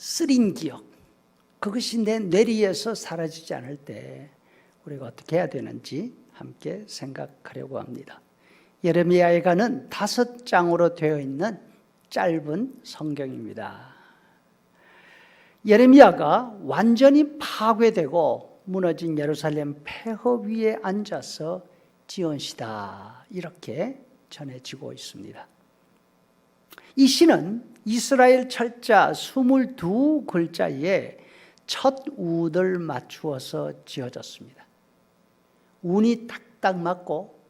쓰린 기억, 그것이 내 뇌리에서 사라지지 않을 때 우리가 어떻게 해야 되는지 함께 생각하려고 합니다. 예레미야에가는 5장으로 되어 있는 짧은 성경입니다. 예레미야가 완전히 파괴되고 무너진 예루살렘 폐허 위에 앉아서 지언시다, 이렇게 전해지고 있습니다. 이 시는 이스라엘 철자 22글자에 첫 우를 맞추어서 지어졌습니다. 운이 딱딱 맞고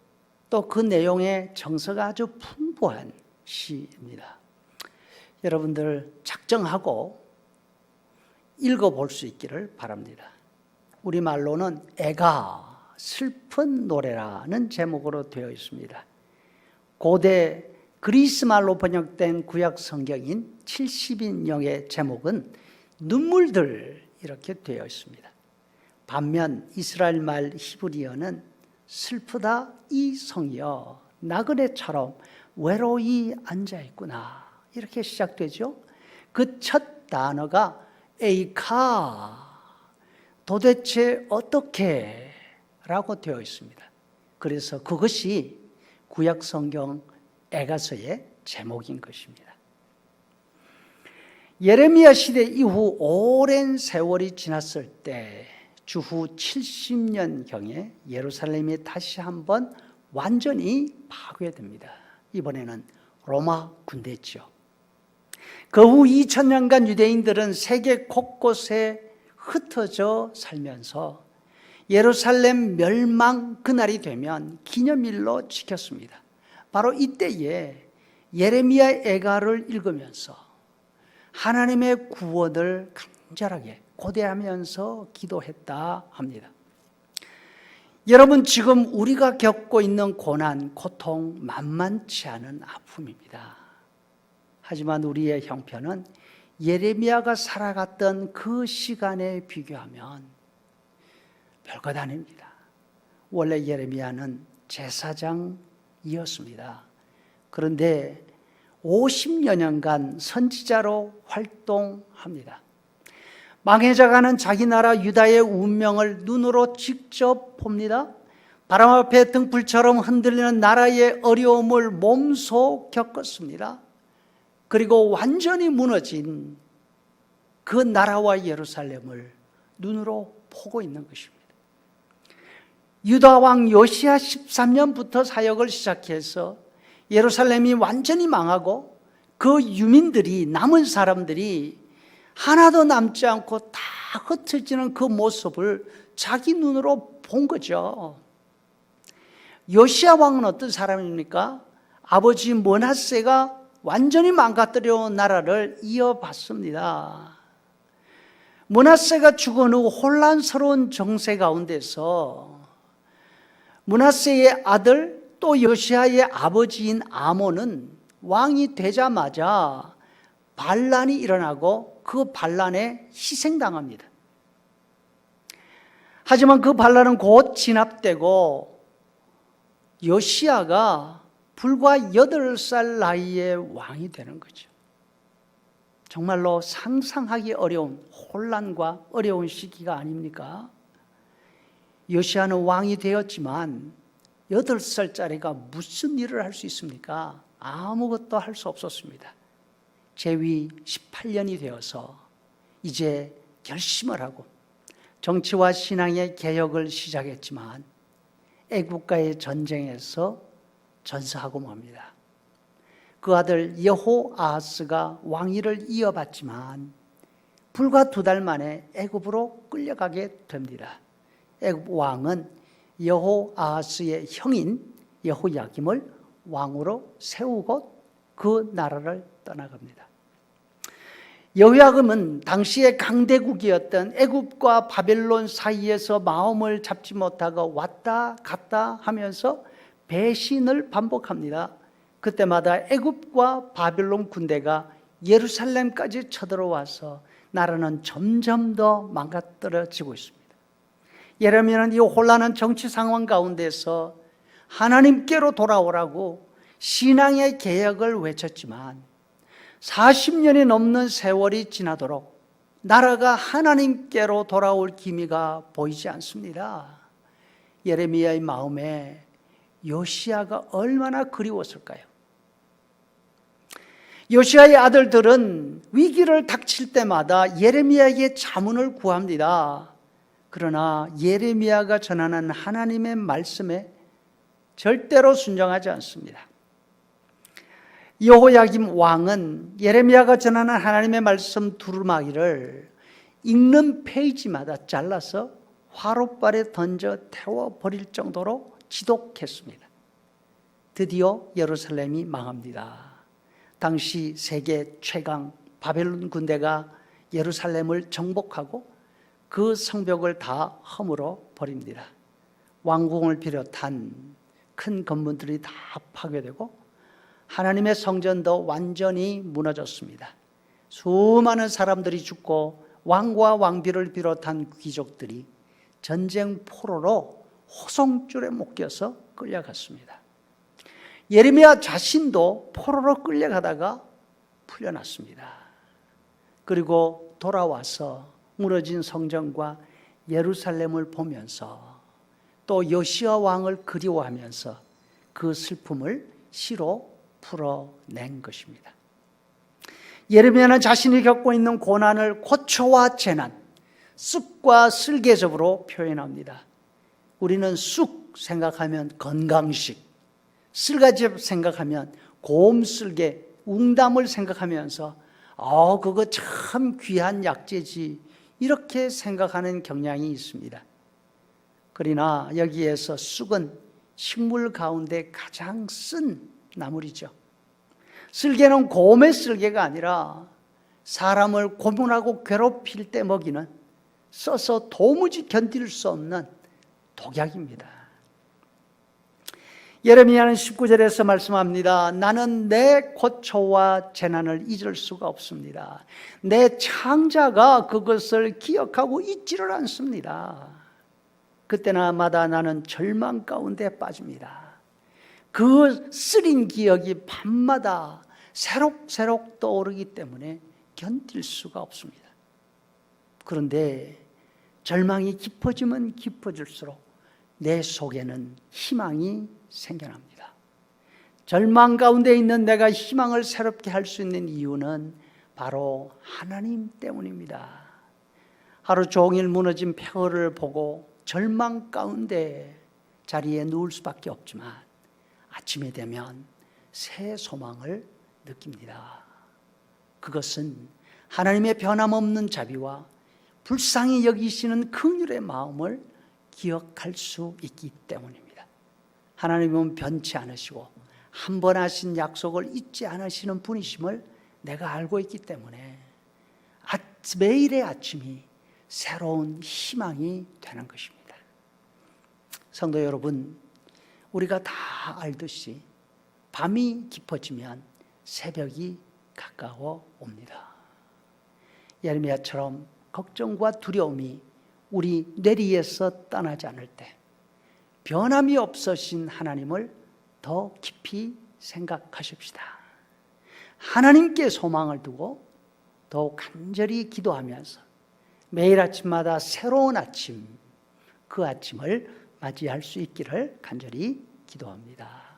또 그 내용의 정서가 아주 풍부한 시입니다. 여러분들 작정하고 읽어볼 수 있기를 바랍니다. 우리말로는 애가 슬픈 노래라는 제목으로 되어 있습니다. 고대 그리스말로 번역된 구약 성경인 70인역의 제목은 눈물들, 이렇게 되어 있습니다. 반면 이스라엘 말 히브리어는 슬프다 이 성이여 나그네처럼 외로이 앉아있구나, 이렇게 시작되죠. 그 첫 단어가 에이카, 도대체 어떻게 라고 되어 있습니다. 그래서 그것이 구약 성경 에가서의 제목인 것입니다. 예레미야 시대 이후 오랜 세월이 지났을 때 주후 70년경에 예루살렘이 다시 한번 완전히 파괴됩니다. 이번에는 로마 군대죠. 그 후 2000년간 유대인들은 세계 곳곳에 흩어져 살면서 예루살렘 멸망 그날이 되면 기념일로 지켰습니다. 바로 이때에 예레미야 애가를 읽으면서 하나님의 구원을 간절하게 고대하면서 기도했다 합니다. 여러분, 지금 우리가 겪고 있는 고난, 고통 만만치 않은 아픔입니다. 하지만 우리의 형편은 예레미야가 살아갔던 그 시간에 비교하면 별것 아닙니다. 원래 예레미야는 제사장이었습니다. 그런데 50여 년간 선지자로 활동합니다. 망해져가는 자기 나라 유다의 운명을 눈으로 직접 봅니다. 바람 앞에 등불처럼 흔들리는 나라의 어려움을 몸소 겪었습니다. 그리고 완전히 무너진 그 나라와 예루살렘을 눈으로 보고 있는 것입니다. 유다 왕 요시야 13년부터 사역을 시작해서 예루살렘이 완전히 망하고 그 유민들이, 남은 사람들이 하나도 남지 않고 다 흩어지는 그 모습을 자기 눈으로 본 거죠. 요시야 왕은 어떤 사람입니까? 아버지 므낫세가 완전히 망가뜨려 나라를 이어받습니다. 므낫세가 죽은 후 혼란스러운 정세 가운데서 므낫세의 아들 또 요시야의 아버지인 아몬은 왕이 되자마자 반란이 일어나고 그 반란에 희생당합니다. 하지만 그 반란은 곧 진압되고 요시야가 불과 8살 나이에 왕이 되는 거죠. 정말로 상상하기 어려운 혼란과 어려운 시기가 아닙니까? 요시야는 왕이 되었지만 8살짜리가 무슨 일을 할 수 있습니까? 아무것도 할 수 없었습니다. 재위 18년이 되어서 이제 결심을 하고 정치와 신앙의 개혁을 시작했지만 애국과의 전쟁에서 전사하고 맙니다. 그 아들 여호아하스가 왕위를 이어받지만 불과 2달 만에 애굽으로 끌려가게 됩니다. 애굽 왕은 여호아하스의 형인 여호야김을 왕으로 세우고 그 나라를 떠나갑니다. 여호야김은 당시의 강대국이었던 애굽과 바벨론 사이에서 마음을 잡지 못하고 왔다 갔다 하면서 배신을 반복합니다. 그때마다 애굽과 바벨론 군대가 예루살렘까지 쳐들어와서 나라는 점점 더 망가뜨려지고 있습니다. 예레미야는 이 혼란한 정치 상황 가운데서 하나님께로 돌아오라고 신앙의 개혁을 외쳤지만 40년이 넘는 세월이 지나도록 나라가 하나님께로 돌아올 기미가 보이지 않습니다. 예레미야의 마음에 요시야가 얼마나 그리웠을까요? 요시야의 아들들은 위기를 닥칠 때마다 예레미야에게 자문을 구합니다. 그러나 예레미야가 전하는 하나님의 말씀에 절대로 순종하지 않습니다. 여호야김 왕은 예레미야가 전하는 하나님의 말씀 두루마기를 읽는 페이지마다 잘라서 화롯발에 던져 태워버릴 정도로 지독했습니다. 드디어 예루살렘이 망합니다. 당시 세계 최강 바벨론 군대가 예루살렘을 정복하고 그 성벽을 다 허물어 버립니다. 왕궁을 비롯한 큰 건물들이 다 파괴되고 하나님의 성전도 완전히 무너졌습니다. 수많은 사람들이 죽고 왕과 왕비를 비롯한 귀족들이 전쟁 포로로 호송줄에 묶여서 끌려갔습니다. 예레미야 자신도 포로로 끌려가다가 풀려났습니다. 그리고 돌아와서 무너진 성전과 예루살렘을 보면서 또 요시야 왕을 그리워하면서 그 슬픔을 시로 풀어낸 것입니다. 예레미야는 자신이 겪고 있는 고난을 고초와 재난, 쑥과 쓸개접으로 표현합니다. 우리는 쑥 생각하면 건강식, 쓸개접 생각하면 곰쓸개, 웅담을 생각하면서 그거 참 귀한 약재지 이렇게 생각하는 경향이 있습니다. 그러나 여기에서 쑥은 식물 가운데 가장 쓴 나물이죠. 쓸개는 곰의 쓸개가 아니라 사람을 고문하고 괴롭힐 때 먹이는 써서 도무지 견딜 수 없는 독약입니다. 예레미야는 19절에서 말씀합니다. 나는 내 고초와 재난을 잊을 수가 없습니다. 내 창자가 그것을 기억하고 잊지를 않습니다. 그때마다 나는 절망 가운데 빠집니다. 그 쓰린 기억이 밤마다 새록새록 떠오르기 때문에 견딜 수가 없습니다. 그런데 절망이 깊어지면 깊어질수록 내 속에는 희망이 생겨납니다. 절망 가운데 있는 내가 희망을 새롭게 할 수 있는 이유는 바로 하나님 때문입니다. 하루 종일 무너진 폐허를 보고 절망 가운데 자리에 누울 수밖에 없지만 아침이 되면 새 소망을 느낍니다. 그것은 하나님의 변함없는 자비와 불쌍히 여기시는 긍휼의 마음을 기억할 수 있기 때문입니다. 하나님은 변치 않으시고 한 번 하신 약속을 잊지 않으시는 분이심을 내가 알고 있기 때문에 매일의 아침이 새로운 희망이 되는 것입니다. 성도 여러분, 우리가 다 알듯이 밤이 깊어지면 새벽이 가까워 옵니다. 예레미야처럼 걱정과 두려움이 우리 뇌리에서 떠나지 않을 때 변함이 없으신 하나님을 더 깊이 생각하십시다. 하나님께 소망을 두고 더욱 간절히 기도하면서 매일 아침마다 새로운 아침, 그 아침을 맞이할 수 있기를 간절히 기도합니다.